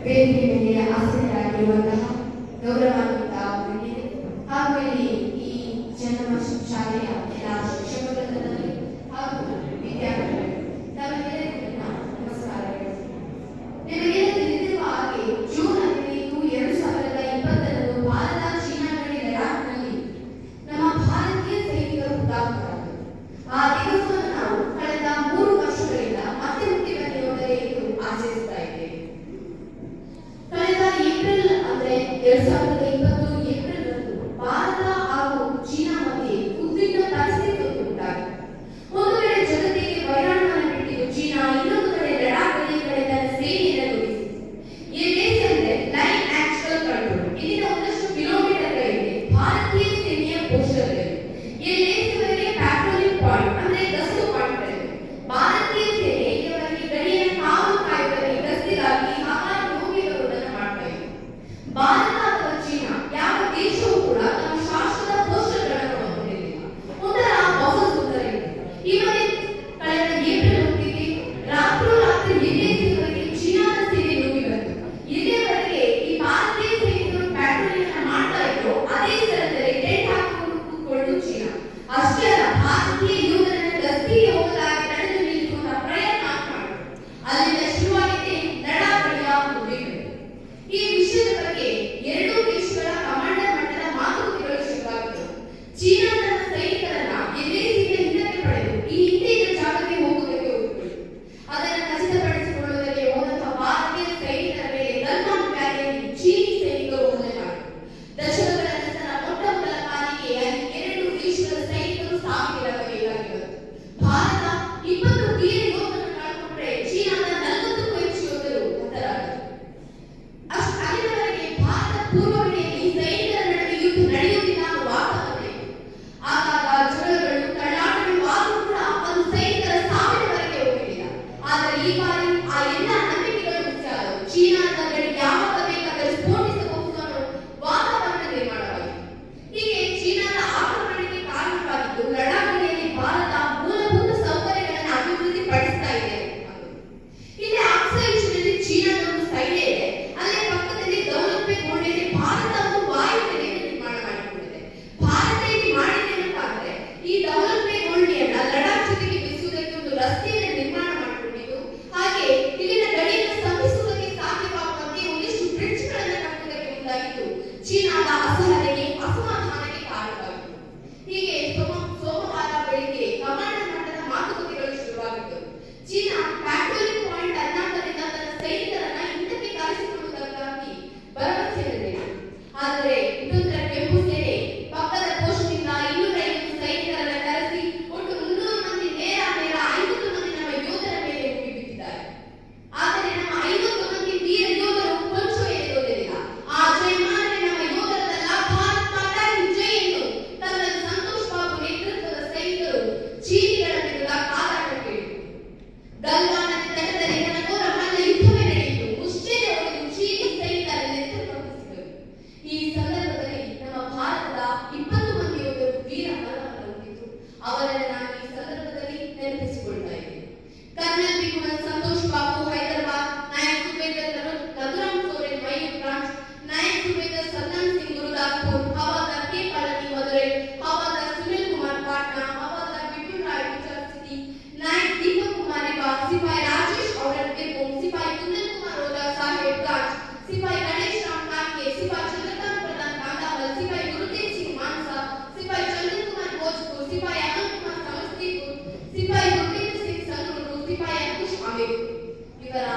ವೇದಿಕೆ ಮೇಲೆ ಆಸಕ್ತರಾಗಿರುವಂತಹ ಗೌರವಾನ್ವಿತ ಗಣ್ಯರೇ ಹಾಗೂ ಇಲ್ಲಿ ಈ ಜನ್ಮ ಶಾಲೆಯ ಎಲ್ಲ ಶಿಕ್ಷಕ ವೃಂದದಲ್ಲಿ ಹಾಗೂ ವಿದ್ಯಾರ್ಥಿಗಳು ತಮಗೆಲ್ಲರಿಗೂ ನಮಸ್ಕಾರಗಳು. ನಿಮಗೆಲ್ಲ ತಿಳಿದಿರುವ ಹಾಗೆ ಜೂನ್ 15, 2020 ಭಾರತ ಚೀನಾ ಗಡಿ ಲಡಾಖ್ನಲ್ಲಿ ನಮ್ಮ ಭಾರತೀಯ ಸೈನಿಕರು ಹುತಾತ್ಮರಾದರು. ಆ ದಿವಸವನ್ನು ನಾವು ಕಳೆದ 3 ವರ್ಷಗಳಿಂದ ಮತ್ತೆ ಹುಟ್ಟಿ ಬಂದಿರುವುದರೇ ಎಂದು ಆಚರಿಸುತ್ತಾ ಇದ್ದೇವೆ. ಕಳೆದ ಏಪ್ರಿಲ್ ಅಂದ್ರೆ 2020 ಏಪ್ರಿಲ್ ರಂದು ಭಾರತ ಹಾಗೂ ಚೀನಾ ಮಧ್ಯೆ ಉದ್ವಿಗ್ನ ಪರಿಸ್ಥಿತಿ ಉಂಟಾಗಿದೆ. ಒಂದು ಕಡೆ ಜಗತ್ತಿಗೆ ವೈರಾಣುವನ್ನು ಬಿಟ್ಟಿದ್ದು ಚೀನಾ, ಇನ್ನೊಂದು ಕಡೆ ಲಡಾಖ್ ಗಡಿಯ ಕಡೆ ತನ್ನ ಸೇನೆಯನ್ನು ನುಗ್ಗಿಸಿದೆ. ಎಲ್ಲಿ ಅಂದ್ರೆ ಲೈನ್ ಆಕ್ಚುಯಲ್ ಕಂಟ್ರೋಲ್, ಇಲ್ಲಿಂದ ಒಂದಷ್ಟು ಕಿಲೋಮೀಟರ್ಗಳಿವೆ ಭಾರತೀಯ ಸೇನೆಯ ಪೋಸ್ಟರ್ಗಳಿವೆ. ಎಲ್ಲಿವರೆಗೆ ಪ್ಯಾಟ್ರೋಲಿಂಗ್ ಪಾಯಿಂಟ್ ಅಂದ್ರೆ ಗಸ್ತು ಪಾಯಿಂಟ್ಗಳಿವೆ. ಭಾರತೀಯ ಸೇನೆ ಇವರಿಗೆ ಗಡಿಯನ್ನು ಕಾವು ಕಾಯುವುದಕ್ಕೆ ಗಸ್ತಿಗಾಗಿ ಹಲವಾರು ಯೋಗಿ ಬರುವುದನ್ನು ಮಾಡ್ತಾ ಇದೆ. ಭಾರತ ಅಥವಾ ಚೀನಾ ಯಾವ ದೇಶವೂ ಕೂಡ ತಮ್ಮ ಶಾಸ್ತ್ರದ ಪೋಸ್ಟರ್ಗಳನ್ನು ಹೊಂದಿರಲಿಲ್ಲ. ಒಂದರ ಬಹಳ ಸುಂದರ ಇದೆ. ಈ ಮನೆ ಕಳೆದ ಏಪ್ರಿಲ್ ಹೊತ್ತಿಗೆ ರಾತ್ರೋರಾತ್ರಿ ಎಲ್ಲಿವರೆಗೆ ಚೀನಾದ ಸೇನೆ ನುಗ್ಗಿ ಬಂತು. ಇಲ್ಲಿಯವರೆಗೆ ಈ ಭಾರತೀಯ ಸೈನಿಕರು ಪ್ಯಾಟ್ರೋಲಿಂಗ್ ಮಾಡ್ತಾ ಇದ್ರು, ಅದೇ ಸ್ಥಳದಲ್ಲಿ ಟೆಂಟ್ ಹಾಕಿಕೊಂಡು ಚೀನಾ. ಅಷ್ಟೇ ಅಲ್ಲ, ಭಾರತೀಯ ಯೋಧರನ್ನು ಗಸ್ತಿಗೆ ಹೋಗಲಾಗಿ ತಡೆದು ನಿಲ್ಲಿಸುವಂತಹ ಪ್ರಯತ್ನ ಮಾಡಿದ್ರು. ಅಲ್ಲಿಂದ ಶುರುವಾಗಿದೆ ಲಡಾಖ್ ಗಡಿಯ ಉದ್ವಿಗ್ನತೆ. ಈ ವಿಷಯದ ಬಗ್ಗೆ ಎರಡೂ ದೇಶಗಳ ಕಮಾಂಡರ್ ಮಟ್ಟದ ಮಾತುಕತೆಗಳು ಶುರುವಾಗಿದ್ದವು. ಚೀನಾ ತನ್ನ ಸೈನಿಕರನ್ನ ಎಲ್ಎಸಿಯಿಂದ ಹಿಂದಕ್ಕೆ ಪಡೆದು ಈ ಹಿಂದೆ ಇದ್ದ ಜಾಗಕ್ಕೆ ಹೋಗುವುದಕ್ಕೆ ಒಪ್ಪಿಕೊಂಡಿತು. ಅದನ್ನು ಖಚಿತಪಡಿಸಿಕೊಳ್ಳುವುದಕ್ಕೆ ಹೋದಂತಹ ಭಾರತೀಯ ಸೈನಿಕರ ಮೇಲೆ ಗಲ್ವಾನ್ ವ್ಯಾಲಿಯಲ್ಲಿ ಚೀನಿ ಸೈನಿಕರು ಹಲ್ಲೆ ಮಾಡಿದರು. ದಶಕಗಳ ನಂತರ ಮೊಟ್ಟ ಮೊದಲ ಬಾರಿಗೆ ಎರಡು ದೇಶಗಳ ಸೈನಿಕರು ಸಾವಿಗೀಡಾಗಬೇಕಾಗಿ ಬಂತು. ಭಾರತ 20 ವೀರ ಯೋಧರನ್ನು ಕಳೆದುಕೊಂಡರೆ ಚೀನಾದ 40ಕ್ಕೂ ಹೆಚ್ಚು ಯೋಧರು ಹತರಾದರು. ಅಲ್ಲಿಯವರೆಗೆ ಭಾರತ ಪೂರ್ವ ಗಡಿಯಲ್ಲಿ ಸೈನಿಕರ ನಡುವೆ ಯುದ್ಧ ನಡೆಯುವುದಿಲ್ಲ ಅನ್ನೋ ವಾತಾವರಣ ಇತ್ತು. ಆಗಾಗ ಜಗಳಗಳು, ತಳ್ಳಾಟಗಳು ಆದರೂ ಕೂಡ ಅದು ಸೈನಿಕರ ಸಾವಿನವರೆಗೆ ಹೋಗಲಿಲ್ಲ. ಆದರೆ ಈ ಬಾರಿ ಆ ಎಲ್ಲ ನಂಬಿಕೆಗಳು ಮುಚ್ಚಾದವು. ಚೀನಾದ ಗಡಿ ಯಾವಾಗ ಬೇಕಾದರೆ ಸ್ಫೋಟಿಸಬಹುದು ಅನ್ನೋ ವಾತಾವರಣ ನಿರ್ಮಾಣವಾಯಿತು. ಹೀಗೆ ಚೀನಾದ ಆಕ್ರಮಣಕ್ಕೆ ಕಾರಣವಾಗಿದ್ದು ಲಡಾಖ್ ಗಡಿಯಲ್ಲಿ ಭಾರತ ಮೂಲಭೂತ ಸೌಕರ್ಯಗಳನ್ನು ಅಭಿವೃದ್ಧಿ ಪಡಿಸ್ತಾ ಇದೆ. ಇಲ್ಲಿ ಆಕ್ಸೈಡ್ನಲ್ಲಿ ಚೀನಾದ ಒಂದು ಸೈನ್ಯ ಇದೆ, ಅಲ್ಲೇ ಪಕ್ಕದಲ್ಲಿ ದೌಲತ್ಪೆ ಗೋಡೆಯಲ್ಲಿ ಭಾರತ ಒಂದು ವಾಯುನೆಲೆಯನ್ನು ನಿರ್ಮಾಣ ಮಾಡಿಕೊಂಡಿದೆ. ಭಾರತ ಇಲ್ಲಿ ಮಾಡಿದೆ ಏನಂತಾದ್ರೆ ಈ ದೌಲತ್ಪೆ ಗೋಡೆಯನ್ನ ಲಡಾಖ್ ಜೊತೆಗೆ ಬೆಸುವುದಕ್ಕೆ ಒಂದು ರಸ್ತೆಯನ್ನು ನಿರ್ಮಾಣ ಮಾಡಿಕೊಂಡಿದ್ದು, ಹಾಗೆ ಇಲ್ಲಿನ ಗಡಿಯನ್ನು ಸ್ಪಂದಿಸುವುದಕ್ಕೆ ಸಾಧ್ಯವಾಗುವಂತೆ ಒಂದಿಷ್ಟು ಬ್ರಿಡ್ಜ್ಗಳನ್ನು ಕಟ್ಟುವುದಕ್ಕೆ ಮುಂದಾಗಿದ್ದು ಚೀನಾದ ಅಸಹನೆಗೆ, ಅಸಮಾಧಾನಕ್ಕೆ ಕಾರಣವಾಯಿತು. ಹೀಗೆ ಸೋಮವಾರ ಬೆಳಿಗ್ಗೆ ಕಮಾಂಡರ್ ಮಟ್ಟದ ಮಾತುಕತೆಗಳು ಶುರುವಾಗಿದ್ದವು. ಚೀನಾ ಪ್ಯಾಟ್ರೋಲಿಂಗ್ ಪಾಯಿಂಟ್ 14ರಿಂದ ತನ್ನ ಸೈನಿಕರನ್ನ ಹಿಂದಕ್ಕೆ ಕರೆಸಿಕೊಳ್ಳುವುದಕ್ಕಾಗಿ ಭರವಸೆ ನೀಡಿದೆ. ಆದರೆ ಇನ್ನೊಂದರ ಕೆಂಪು ಸೇನೆ ಪಕ್ಕದ ಪೋಸ್ಟ್ನಿಂದ 250 ಸೈನಿಕರನ್ನ ಕರೆಸಿ ಒಟ್ಟು 300 ಮಂದಿ ನೇರ 50 ಮಂದಿ ನಮ್ಮ ಯೋಧರ ಮೇಲೆ ಮುಗಿಬಿದ್ದಿದ್ದಾರೆ. ಆದರೆ ನಮ್ಮ 50 ಮಂದಿ ವೀರ ಯೋಧರು ಕೊಂಚ ಎದುರುವುದಿಲ್ಲ. ಆ ಜಯಮಾನವೇ ನಮ್ಮ ಯೋಧರದಲ್ಲ, ಭಾರತ್ ಮಾತಾ ಕಿ ಜೈ ಎಂದು ಕರ್ನಲ್ ಸಂತೋಷ್ ಬಾಬು ನೇತೃತ್ವದ ಸೈನಿಕರು ಚೀನಿಗಳ ವಿರುದ್ಧ ಕಾದಾಟಕ್ಕೆ ಇಳಿದರು. ಗಲ್ವಾನ್ ತಟದಲ್ಲಿ ಘನಘೋರ ಮಲ್ಲ ಯುದ್ಧವೇ ನಡೆಯಿತು. ಮುಷ್ಟಿಗೆ ಹೊಡೆದು ಚೀನಿ ಸೈನಿಕರ ನೇತೃತ್ವವಹಿಸಿದರು. ಈ ಸಂದರ್ಭದಲ್ಲಿ ನಮ್ಮ ಭಾರತದ 20 ಮಂದಿ ಯೋಧರು ವೀರ ಮರಣವನ್ನು ಹೊಂದಿದ್ದು ಅವರನ್ನು ನಾನು ಈ ಸಂದರ್ಭದಲ್ಲಿ ನೆನಪಿಸಿಕೊಳ್ತಾ ಇದ್ದೇನೆ. ಕರ್ನಲ್ ಬಿಗುಣನ್ ಸಂತೋಷ್ ಬಾಬು ಹೈದರಾಬಾದ್, ನಾಯಕ್ ಸುಬೇದರ್ ರಘುರಾಮ್ ಸೋರೆನ್ ಮಯೂರ್ ಬ್ರಾಂಚ್, ನಾಯಕ್ ಸುಬೇದರ್ ಸದ್ದಾನ್ ಸಿಂಗ್ ಗುರುದಾಸ್ಪುರ್, ಹವಾಲ್ದಾರ್ ಕೆ ಪಳನಿ ಮಧುರೈ, ಹವಾಲ್ದಾರ್ ಸುನಿಲ್ ಕುಮಾರ್ ಪಾಟ್ನಾ, ಹವಾಲ್ದಾರ್ ಬಿಪುಲ್ ರಾಯ್ ಗುಜರಾತ್ ಸಿಟಿ, ನಾಯಕ್ ದೀಪಕ್ ಕುಮಾರ್ ರಿವಾ, ಸಿಪಾಯಿ ರಾಜೇಶ್ ಔಡರ್ ಬಿರ್ಭೂಮ್, ಸಿಪಾಯಿ ಕುಂದನ್ ಕುಮಾರ್ ಓದಾ ಸಾಹೇಬ್ ಗಾಂಚ್, ಸಿಪಾಯಿ ಗಣೇಶ್ ರಾಮ್ ಕಾನ್ಕೆ, ಸಿಪಾಯಿ ಚಂದ್ರಕಾಂತ್ ಪ್ರಧಾನ್ ಕಾಂದಾವಲ್, ಸಿಪಾಯಿ ಗುರುದೇವ್ ಸಿಂಗ್ ಮಾನ್ಸಾ, ಸಿಪಾಯಿ ಚಂದನ್ ಕುಮಾರ್ ಭೋಜ್ಪುರ್, ಸಿಪಾಯಿ ಅಮನ್ ಕುಮಾರ್ ಸಮಸ್ತೀಪುರ್, ಸಿಪಾಯಿ ಗುರುದೇವ್ ಸಿಂಗ್ ಸಂಗ್ರೂರು, ಸಿಪಾಯಿ ಅಂಕುಶ್ ಅಮೀರ್. ಇವರ